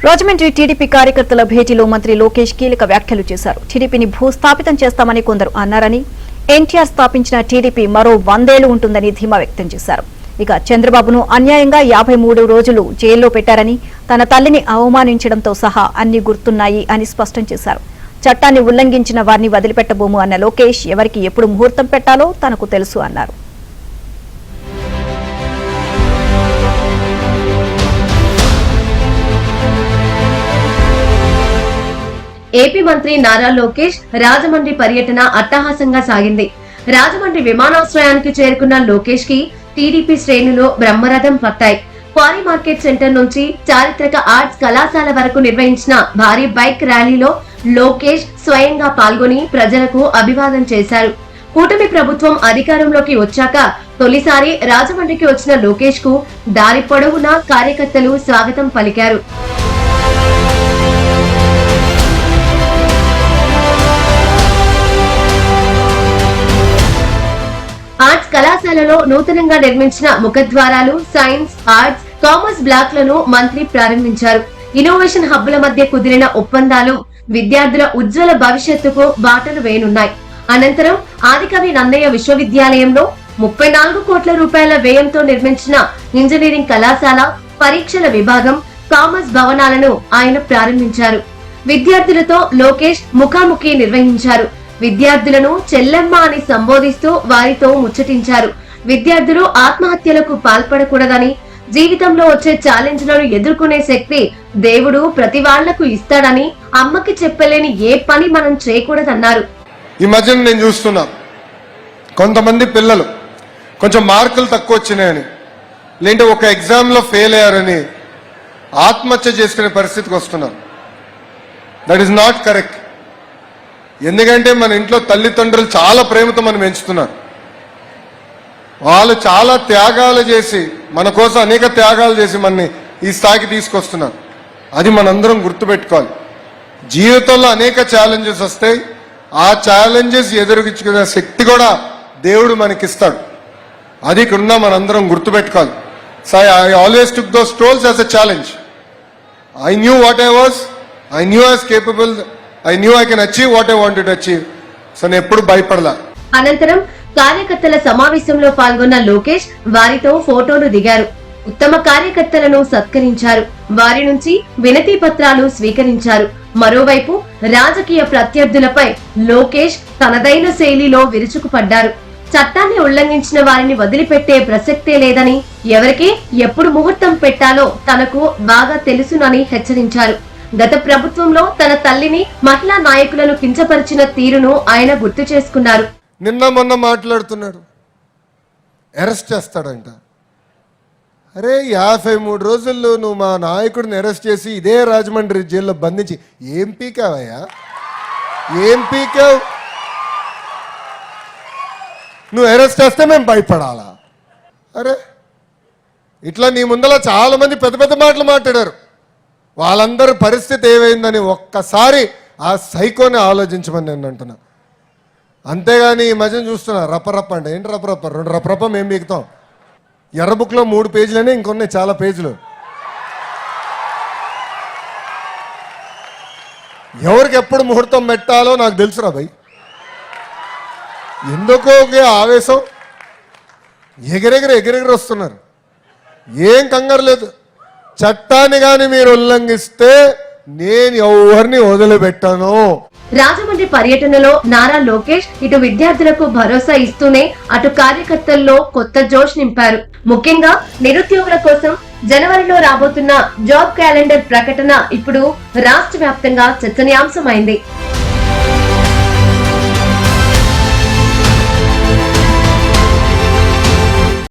Rajahmundry TDP కార్యకర్తల భేటీలో మంత్రి లోకేష్ కీలక వ్యాఖ్యలు చేశారు. టీడీపీని భూస్థాపితం చేస్తామని కొందరు అన్నారని, ఎన్టీఆర్ స్థాపించిన టీడీపీ మరో 100 ఏళ్లు ఉంటుందని ధీమా వ్యక్తం చేశారు. ఇక చంద్రబాబును అన్యాయంగా 53 రోజులు జైల్లో పెట్టారని, తన తల్లిని అవమానించడంతో సహా అన్ని గుర్తున్నాయి అని స్పష్టం చేశారు. చట్టాన్ని ఉల్లంఘించిన వారిని వదిలిపెట్టబోము అన్న లోకేష్, ఎవరికి ఎప్పుడు ముహూర్తం పెట్టాలో తనకు తెలుసు అన్నారు. ఏపీ మంత్రి నారా లోకేష్ రాజమండ్రి పర్యటన అట్టహాసంగా సాగింది. రాజమండ్రి విమానాశ్రయానికి చేరుకున్న లోకేష్ కి టీడీపీ శ్రేణులు బ్రహ్మరథం పట్టాయి. క్వారీ మార్కెట్ సెంటర్ నుంచి చారిత్రక ఆర్ట్స్ కళాశాల వరకు నిర్వహించిన భారీ బైక్ ర్యాలీలో లోకేష్ స్వయంగా పాల్గొని ప్రజలకు అభివాదం చేశారు. కూటమి ప్రభుత్వం అధికారంలోకి వచ్చాక తొలిసారి రాజమండ్రికి వచ్చిన లోకేష్ కు దారి పొడవునా కార్యకర్తలు స్వాగతం పలికారు. ఆర్ట్స్ కళాశాలలో నూతనంగా నిర్మించిన ముఖద్వారాలు, సైన్స్, ఆర్ట్స్, కామర్స్ బ్లాక్లను మంత్రి ప్రారంభించారు. ఇన్నోవేషన్ హబ్బుల మధ్య కుదిరిన ఒప్పందాలు విద్యార్థుల ఉజ్వల భవిష్యత్తుకు బాటలు వేయనున్నాయి. అనంతరం ఆదికవి నన్నయ్య విశ్వవిద్యాలయంలో 34 కోట్ల రూపాయల వ్యయంతో నిర్మించిన ఇంజనీరింగ్ కళాశాల, పరీక్షల విభాగం, కామర్స్ భవనాలను ఆయన ప్రారంభించారు. విద్యార్థులతో లోకేష్ ముఖాముఖి నిర్వహించారు. విద్యార్థులను చెల్లెమ్మ అని సంబోధిస్తూ వారితో ముచ్చటించారు. విద్యార్థులు ఆత్మహత్యలకు పాల్పడకూడదని, జీవితంలో వచ్చే ఛాలెంజ్లను ఎదుర్కొనే శక్తి దేవుడు ప్రతి వాళ్లకు ఇస్తాడని, అమ్మకి చెప్పలేని ఏ పని మనం చేయకూడదన్నారు. ఈ మధ్యన నేను చూస్తున్నా, కొంతమంది పిల్లలు కొంచెం మార్కులు తక్కువ వచ్చినాయని, లేదంటే ఒక ఎగ్జామ్ లో ఫెయిల్ అయ్యారని ఆత్మహత్య చేసుకునే పరిస్థితికి వస్తున్నారు. That is not correct. ఎందుకంటే మన ఇంట్లో తల్లిదండ్రులు చాలా ప్రేమతో మనం పెంచుతున్నారు. వాళ్ళు చాలా త్యాగాలు చేసి, మన కోసం అనేక త్యాగాలు చేసి మనని ఈ స్థాయికి తీసుకొస్తున్నారు. అది మనందరం గుర్తుపెట్టుకోవాలి. జీవితంలో అనేక ఛాలెంజెస్ వస్తాయి. ఆ ఛాలెంజెస్ ఎదుర్కొనే శక్తి కూడా దేవుడు మనకిస్తాడు. అది ఇక్కడున్న మనందరం గుర్తుపెట్టుకోవాలి. So I always took those trolls as a challenge. I knew what I was, I knew as capable, I knew I can achieve what I wanted to achieve. So నేను ఎప్పుడు భయపడలా. అనంతరం కార్యకర్తల సమావేశంలో పాల్గొన్న లోకేష్ వారితో ఫోటోలు దిగారు. ఉత్తమ కార్యకర్తలను సత్కరించారు. వారి నుంచి వినతి పత్రాలు స్వీకరించారు. మరోవైపు రాజకీయ ప్రత్యర్థులపై లోకేష్ తనదైన శైలిలో విరుచుకుపడ్డారు. చట్టాన్ని ఉల్లంఘించిన వారిని వదిలిపెట్టే ప్రసక్తే లేదని, ఎవరికి ఎప్పుడు ముహూర్తం పెట్టాలో తనకు బాగా తెలుసునని హెచ్చరించారు. గత ప్రభుత్వంలో తన తల్లిని, మహిళా నాయకులను కించపరిచిన తీరును ఆయన గుర్తు చేసుకున్నారు. నిన్న మొన్న మాట్లాడుతున్నాడు, అరెస్ట్ చేస్తాడంట. అరే 53 రోజుల్లో నువ్వు మా నాయకుడిని అరెస్ట్ చేసి ఇదే రాజమండ్రి జైల్లో బంధించి ఏం పీకావయ్యా? ఏం పీకావు? నువ్వు అరెస్ట్ చేస్తే మేము భయపడాలా? అరే ఇట్లా నీ ముందర చాలా మంది పెద్ద పెద్ద మాటలు మాట్లాడారు. వాళ్ళందరి పరిస్థితి ఏమైందని ఒక్కసారి ఆ సైకోని ఆలోచించమని నేను అంటున్నా. అంతేగాని ఈ మధ్యన చూస్తున్నా రప్పరప్ప అంటే ఏంటి రప్పరప్ప? 2 రప్పరప్ప మేము బిగుతాం. ఎర్ర బుక్లో 3 పేజీలనే, ఇంకొన్నాయి చాలా పేజీలు. ఎవరికి ఎప్పుడు ముహూర్తం పెట్టాలో నాకు తెలుసురా భయ్. ఎందుకో ఆవేశం, ఎగిరెగిరి వస్తున్నారు. ఏం కంగారు లేదు. చట్టాన్ని గాని మీరు ఉల్లంఘిస్తే నేను ఎవరిని వదిలిపెట్టాను. రాజమండ్రి పర్యటనలో నారా లోకేష్ ఇటు విద్యార్థులకు భరోసా ఇస్తూనే అటు కార్యకర్తల్లో కొత్త జోష్ నింపారు. ముఖ్యంగా నిరుద్యోగుల కోసం జనవరిలో రాబోతున్న జాబ్ క్యాలెండర్ ప్రకటన ఇప్పుడు రాష్ట్ర వ్యాప్తంగా చర్చనీయాంశమైంది.